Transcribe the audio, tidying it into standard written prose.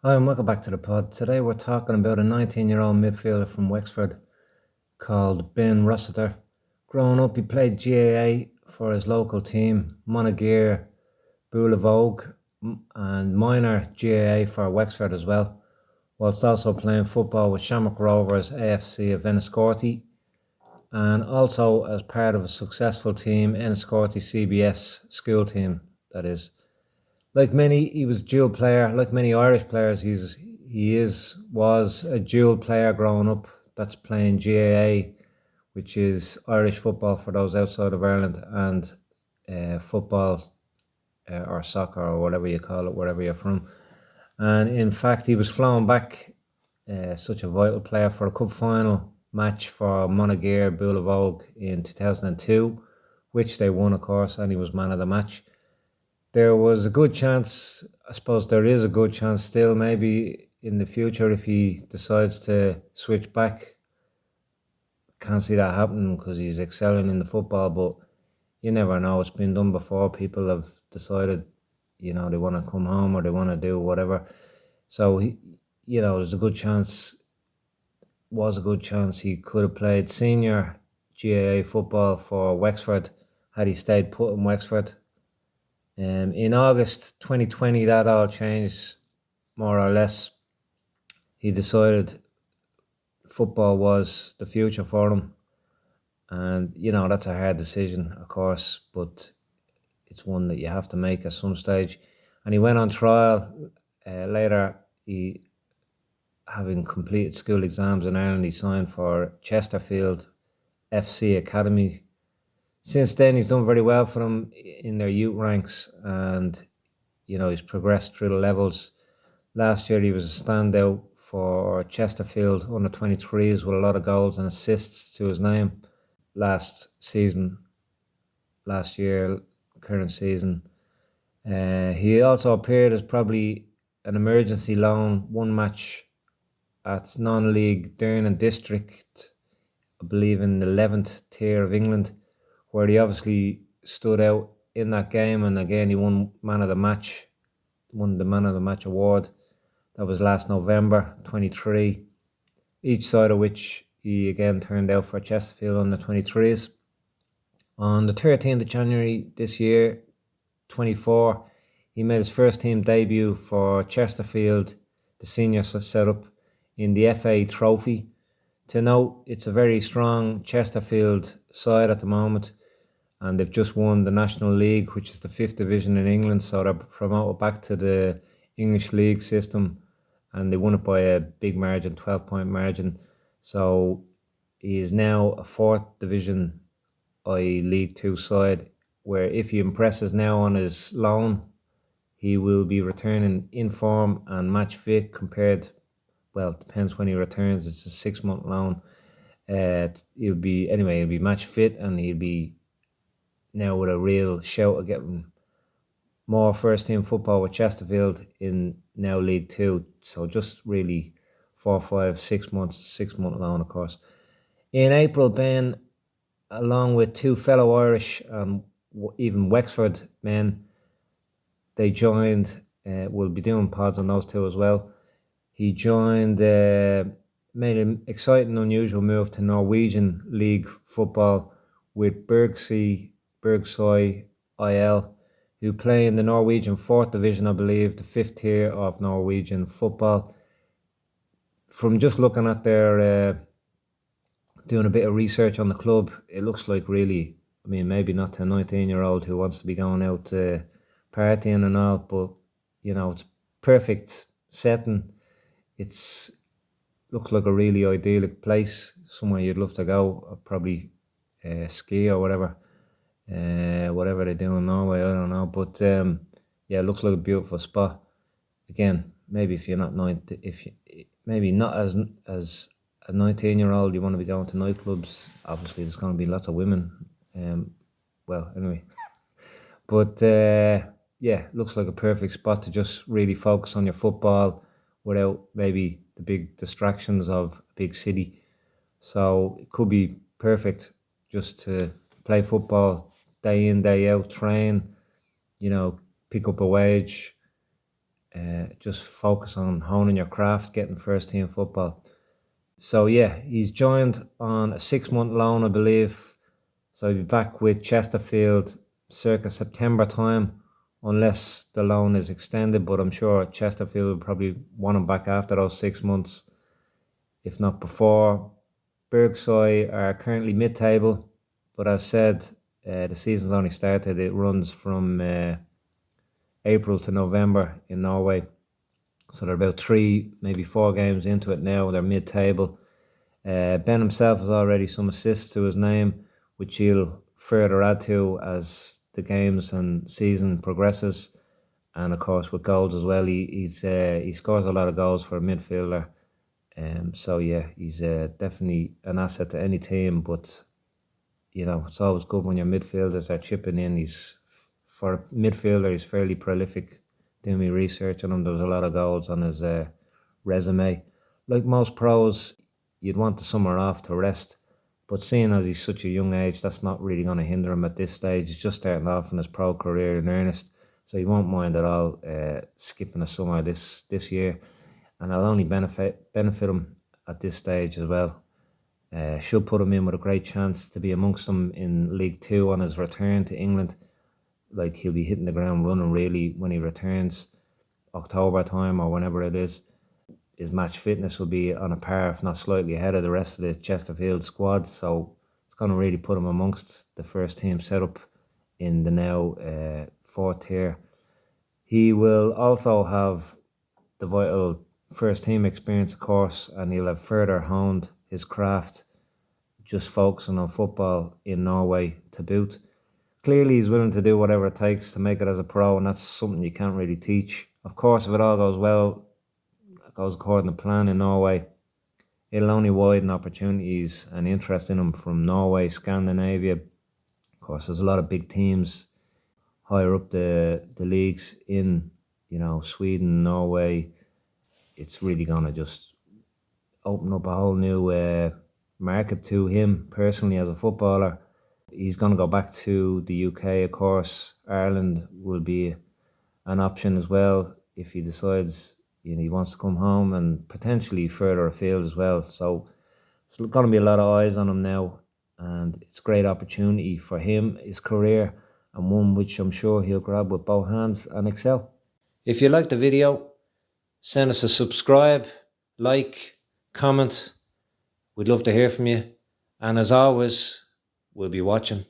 Hi, and welcome back to the pod. Today we're talking about a 19-year-old midfielder from Wexford called Ben Rossiter. Growing up, he played GAA for his local team, Monageer-Boolavogue, and minor GAA for Wexford as well, whilst also playing football with Shamrock Rovers AFC of Enniscorthy, and also as part of a successful team, Enniscorthy CBS school team, that is. He was dual player. Like many Irish players, was a dual player growing up. That's playing GAA, which is Irish football for those outside of Ireland, and football or soccer or whatever you call it, wherever you're from. And in fact, he was flown back, such a vital player for a cup final match for Monageer-Boolavogue in 2002, which they won, of course, and he was man of the match. There was a good chance, I suppose there is a good chance still, maybe in the future if he decides to switch back. Can't see that happening because he's excelling in the football, but you never know. It's been done before. People have decided, they want to come home or they want to do whatever. So, there's was a good chance he could have played senior GAA football for Wexford had he stayed put in Wexford. In August 2020, that all changed, more or less. He decided football was the future for him. And, that's a hard decision, of course, but it's one that you have to make at some stage. And he went on trial. Later, having completed school exams in Ireland, he signed for Chesterfield FC Academy. Since then, he's done very well for them in their youth ranks, and he's progressed through the levels. Last year, he was a standout for Chesterfield under 23s with a lot of goals and assists to his name. Last year, current season, he also appeared as probably an emergency loan, one match at non-league Durham District, I believe in the 11th tier of England, where he obviously stood out in that game, and again he won the Man of the Match award. That was last November 23, each side of which he again turned out for Chesterfield under 23s. On the 13th of January this year, 24, he made his first team debut for Chesterfield, the senior setup, in the FA Trophy. To note, it's a very strong Chesterfield side at the moment, and they've just won the National League, which is the 5th division in England, so they're promoted back to the English League system, and they won it by a big margin, 12-point margin. So he is now a 4th division, i.e. League 2 side, where if he impresses now on his loan, he will be returning in form and match fit compared, well, it depends when he returns, it's a 6-month loan. He'll be match fit, and he'll be now with a real shout of getting more first team football with Chesterfield in now League 2. So just really 4, 5, 6 months, 6-month loan, of course. In April, Ben, along with two fellow Irish and even Wexford men, they joined, we'll be doing pods on those two as well. He joined, made an exciting, unusual move to Norwegian League football with Bergsoy IL, who play in the Norwegian 4th division, I believe, the 5th tier of Norwegian football. From just looking at their, doing a bit of research on the club, it looks like really, maybe not to a 19-year-old who wants to be going out partying and all, but, it's perfect setting. It's looks like a really idyllic place, somewhere you'd love to go, probably ski or whatever they do in Norway, I don't know, but it looks like a beautiful spot. Again, maybe if you're not maybe not as a 19-year-old, you want to be going to nightclubs. Obviously, there's going to be lots of women. Well, anyway, but looks like a perfect spot to just really focus on your football without maybe the big distractions of a big city. So it could be perfect just to play football day in, day out, train, pick up a wage, just focus on honing your craft, getting first team football. So yeah, he's joined on a 6-month loan, I believe. So he'll be back with Chesterfield circa September time, unless the loan is extended. But I'm sure Chesterfield will probably want him back after those 6 months, if not before. Bergsoy are currently mid-table, but as said, the season's only started. It runs from April to November in Norway. So they're about 3, maybe 4 games into it now. They're mid-table. Ben himself has already some assists to his name, which he'll further add to as the games and season progresses. And of course with goals as well. He scores a lot of goals for a midfielder. So yeah, he's definitely an asset to any team. But you know, it's always good when your midfielders are chipping in. For a midfielder, he's fairly prolific. Doing me research on him, there was a lot of goals on his resume. Like most pros, you'd want the summer off to rest. But seeing as he's such a young age, that's not really going to hinder him at this stage. He's just starting off in his pro career in earnest, so he won't mind at all skipping the summer this year, and it'll only benefit him at this stage as well. Should put him in with a great chance to be amongst them in League 2 on his return to England. Like, he'll be hitting the ground running really when he returns, October time or whenever it is. His match fitness will be on a par, if not slightly ahead of the rest of the Chesterfield squad. So it's going to really put him amongst the first team setup in the now 4th tier. He will also have the vital first team experience, of course, and he'll have further honed his craft, just focusing on football in Norway to boot. Clearly he's willing to do whatever it takes to make it as a pro, and that's something you can't really teach. Of course, if it all goes well, goes according to plan in Norway, it'll only widen opportunities and interest in him from Norway, Scandinavia. Of course, there's a lot of big teams higher up the leagues in, you know, Sweden, Norway. It's really going to just open up a whole new market to him personally as a footballer. He's going to go back to the UK, of course. Ireland will be an option as well if he decides, you know, he wants to come home, and potentially further afield as well. So it's going to be a lot of eyes on him now, and it's a great opportunity for him, his career, and one which I'm sure he'll grab with both hands and excel. If you liked the video, send us a subscribe, like, comment. We'd love to hear from you. And as always, we'll be watching.